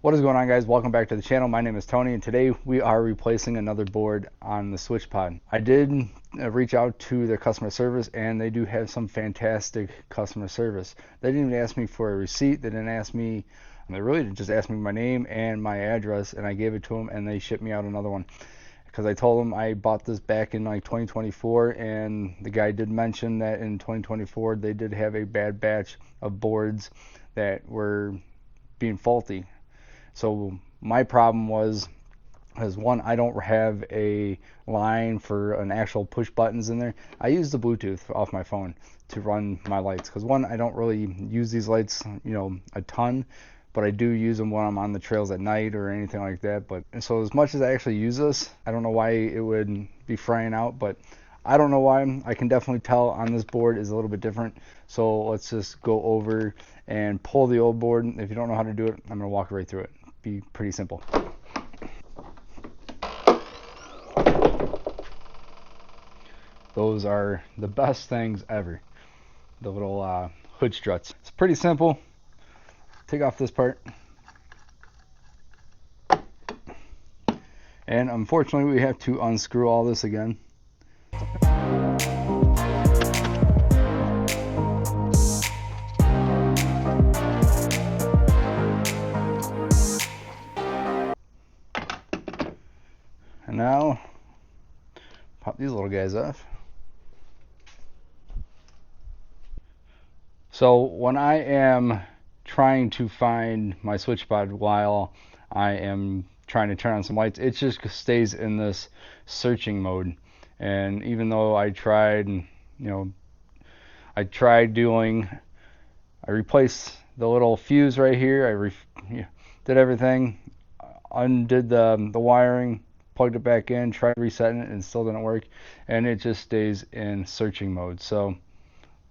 What is going on, guys? Welcome back to the channel. My name is Tony, and today we are replacing another board on the Spod. I did reach out to their customer service, and they do have some fantastic customer service. They didn't even ask me for a receipt. They didn't ask me, they really just asked me my name and my address, and I gave it to them, and they shipped me out another one. Because I told them I bought this back in like 2024, and the guy did mention that in 2024 they did have a bad batch of boards that were being faulty. So my problem was one, I don't have a line for an actual push buttons in there. I use the Bluetooth off my phone to run my lights because one, I don't really use these lights, a ton, but I do use them when I'm on the trails at night or anything like that. But so as much as I actually use this, I don't know why it would be frying out, but I don't know why. I can definitely tell on this board is a little bit different. So let's just go over and pull the old board. If you don't know how to do it, I'm gonna walk right through it. Be pretty simple. Those are the best things ever. The little hood struts. It's pretty simple. Take off this part. And unfortunately we have to unscrew all this again. And now, pop these little guys off. So when I am trying to find my switch pod while I am trying to turn on some lights, it just stays in this searching mode. And even though I tried, I replaced the little fuse right here. Did everything, undid the wiring, plugged it back in, tried resetting it, and still didn't work. And it just stays in searching mode. So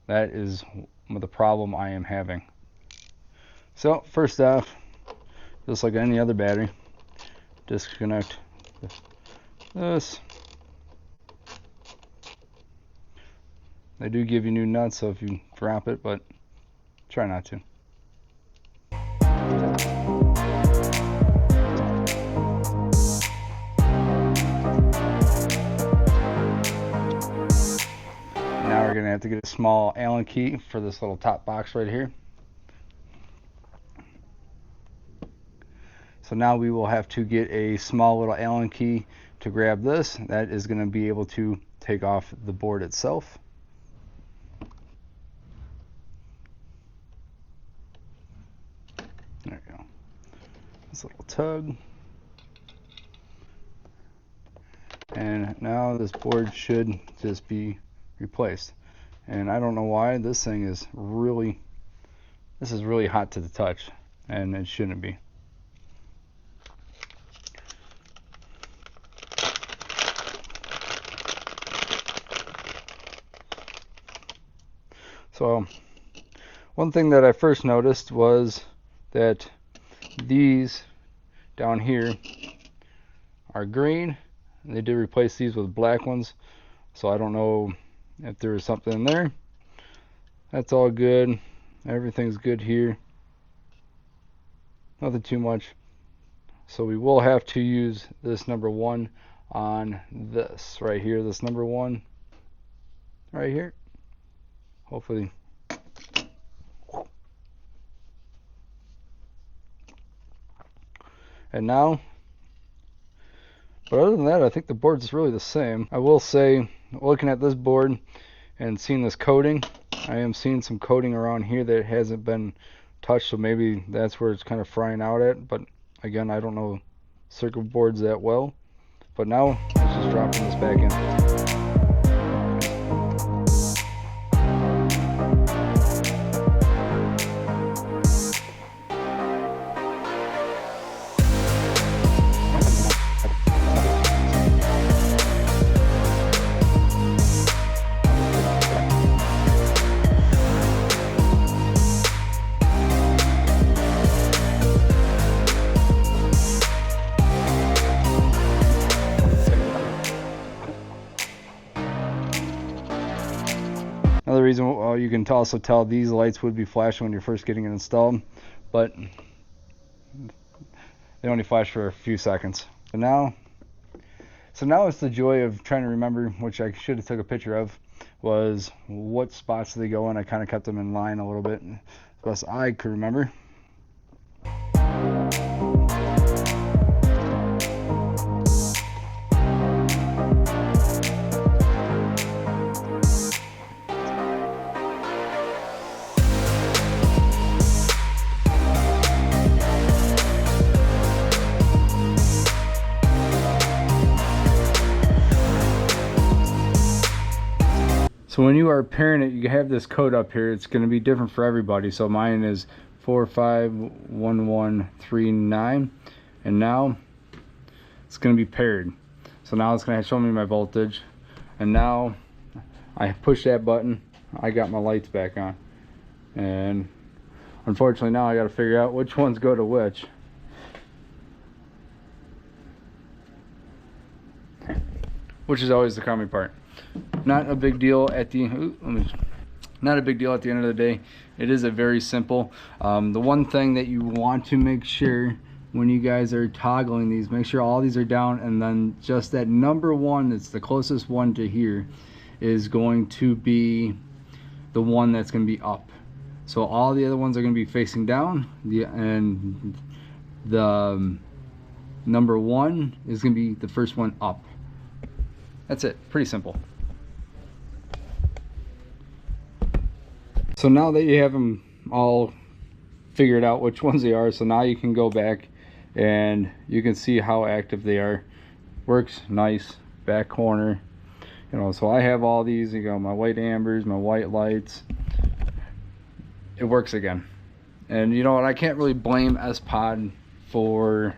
that is the problem I am having. So first off, just like any other battery, disconnect this. They do give you new nuts, so if you drop it, but try not to. Now we're gonna have to get a small Allen key for this little top box right here. So now we will have to get a small little Allen key to grab this. That is going to be able to take off the board itself. There you go. This little tug. And now this board should just be replaced. And I don't know why this thing is really hot to the touch, and it shouldn't be. So one thing that I first noticed was that these down here are green, and they did replace these with black ones. So I don't know if there was something in there. That's all good. Everything's good here. Nothing too much. So we will have to use this number 1 on this right here. This number 1 right here. Hopefully. And now, but other than that, I think the board's really the same. I will say, looking at this board and seeing this coating, I am seeing some coating around here that hasn't been touched, so maybe that's where it's kind of frying out at. But again, I don't know circuit boards that well. But now, let's just dropping this back in. Another reason, well, you can also tell these lights would be flashing when you're first getting it installed, but they only flash for a few seconds. So now it's the joy of trying to remember, which I should have took a picture of, was what spots do they go in. I kind of kept them in line a little bit, as best I could remember. So when you are pairing it, you have this code up here. It's going to be different for everybody. So mine is 451139, and now it's going to be paired. So now it's going to show me my voltage, and now I push that button, I got my lights back on. And unfortunately now I got to figure out which ones go to which. Which is always the crummy part. Not a big deal at the not a big deal at the end of the day. It is a very simple. The one thing that you want to make sure when you guys are toggling these, make sure all these are down, and then just that number one that's the closest one to here is going to be the one that's going to be up. So all the other ones are going to be facing down, and the number one is going to be the first one up. That's it. Pretty simple. So now that you have them all figured out which ones they are, so now you can go back and you can see how active they are. Works nice. Back corner, you know. So I have all these. You go, my white ambers, my white lights. It works again. And you know what? I can't really blame Spod for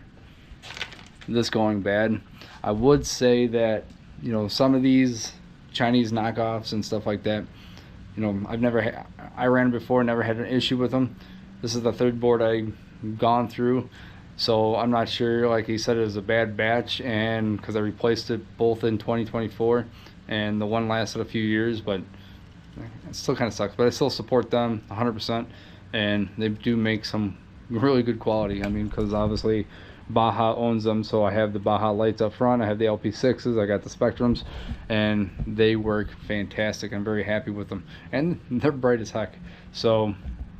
this going bad. I would say that, you know, some of these Chinese knockoffs and stuff like that, you know, I ran before, never had an issue with them. This is the third board I've gone through, so I'm not sure. Like he said, it was a bad batch, and because I replaced it both in 2024, and the one lasted a few years, but it still kind of sucks. But I still support them 100%, and they do make some really good quality. I mean, because obviously Baja owns them, so I have the Baja lights up front, I have the LP6s, I got the Spectrums, and they work fantastic. I'm very happy with them, and they're bright as heck. So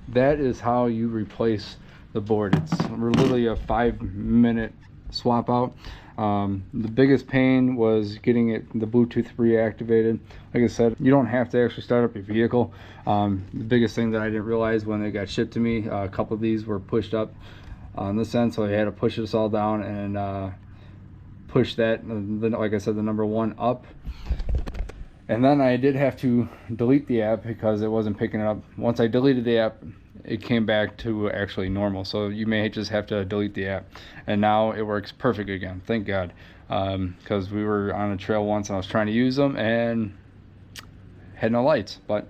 that is how you replace the board. It's literally a 5-minute swap out. The biggest pain was getting the Bluetooth reactivated. Like I said, you don't have to actually start up your vehicle. The biggest thing that I didn't realize when they got shipped to me, a couple of these were pushed up on this end, so I had to push this all down and push that, like I said, the number one up. And then I did have to delete the app because it wasn't picking it up. Once I deleted the app, it came back to actually normal. So you may just have to delete the app, and now it works perfect again, thank God. Because we were on a trail once and I was trying to use them and had no lights. But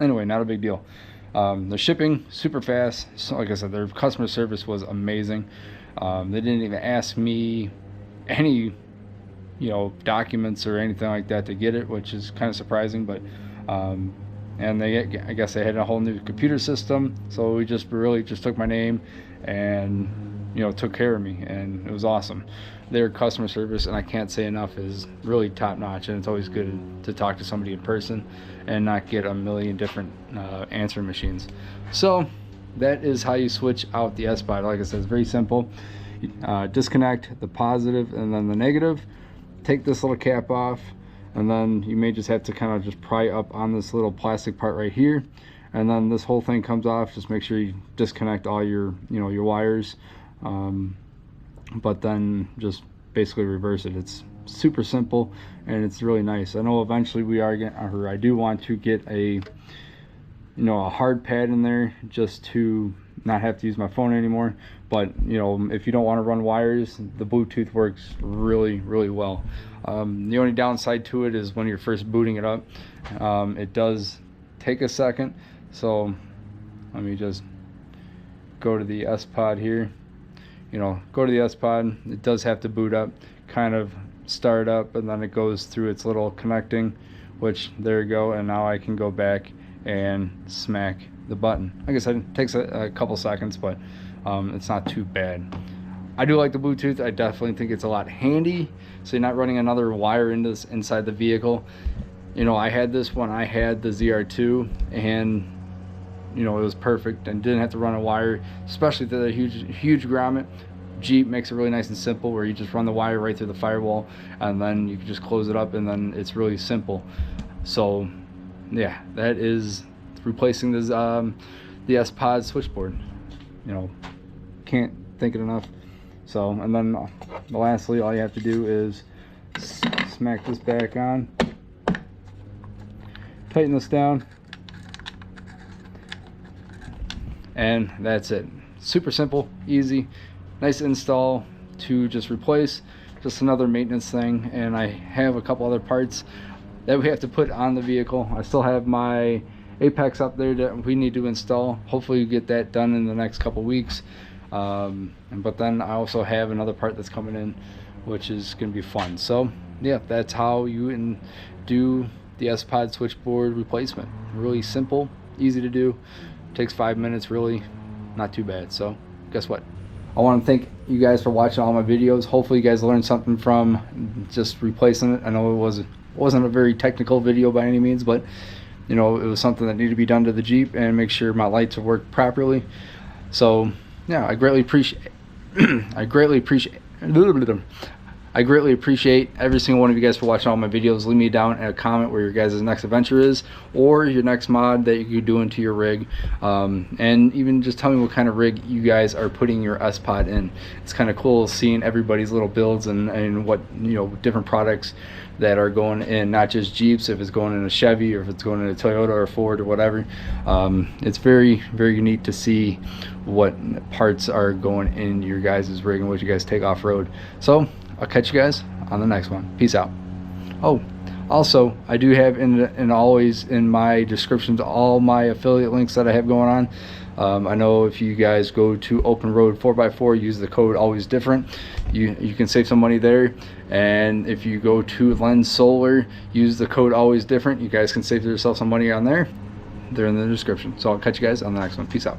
anyway, not a big deal. The shipping super fast. So like I said, their customer service was amazing. They didn't even ask me any, you know, documents or anything like that to get it, which is kind of surprising. But and I guess they had a whole new computer system, so we just really just took my name and, you know, took care of me, and it was awesome. Their customer service, and I can't say enough, is really top notch, and it's always good to talk to somebody in person and not get a million different answering machines. So that is how you switch out the Spod. Like I said, it's very simple. Disconnect the positive and then the negative. Take this little cap off, and then you may just have to kind of just pry up on this little plastic part right here, and then this whole thing comes off. Just make sure you disconnect all your, you know, your wires, but then just basically reverse it. It's super simple and it's really nice. I know eventually we are getting, or I do want to get a, you know, a hard pad in there just to not have to use my phone anymore. But you know, if you don't want to run wires, the Bluetooth works really, really well. The only downside to it is when you're first booting it up, it does take a second. So let me just go to the Spod here. You know, go to the Spod. It does have to boot up, kind of start up, and then it goes through its little connecting, which there you go. And now I can go back and smack the button. Like I said, it takes a couple seconds, but it's not too bad. I do like the Bluetooth. I definitely think it's a lot handy, so you're not running another wire into this inside the vehicle. You know, I had this when I had the ZR2, and you know, it was perfect and didn't have to run a wire, especially to the huge grommet. Jeep makes it really nice and simple, where you just run the wire right through the firewall, and then you can just close it up, and then it's really simple. So yeah, that is replacing this the Spod switchboard. You know, can't think it enough. So, and then lastly, all you have to do is smack this back on, tighten this down, and that's it. Super simple, easy, nice install to just replace. Just another maintenance thing. And I have a couple other parts that we have to put on the vehicle. I still have my Apex up there that we need to install. Hopefully we get that done in the next couple weeks. But then I also have another part that's coming in, which is going to be fun. So yeah, that's how you do the Spod switchboard replacement. Really simple, easy to do, takes 5 minutes, really not too bad. So guess what, I want to thank you guys for watching all my videos. Hopefully you guys learned something from just replacing it. I know it wasn't a very technical video by any means, but you know, it was something that needed to be done to the Jeep and make sure my lights work properly. So yeah, I greatly appreciate every single one of you guys for watching all my videos. Leave me down a comment where your guys' next adventure is, or your next mod that you're doing to your rig, and even just tell me what kind of rig you guys are putting your Spod in. It's kind of cool seeing everybody's little builds and what, you know, different products that are going in, not just Jeeps, if it's going in a Chevy or if it's going in a Toyota or a Ford or whatever. It's very neat to see what parts are going in your guys' rig and what you guys take off-road. So I'll catch you guys on the next one. Peace out. Oh, also, I do have always in my descriptions all my affiliate links that I have going on. I know if you guys go to Openroad 4x4, use the code alwaysdifferent, you can save some money there. And if you go to Lens Solar, use the code alwaysdifferent, you guys can save yourself some money on there. They're in the description. So I'll catch you guys on the next one. Peace out.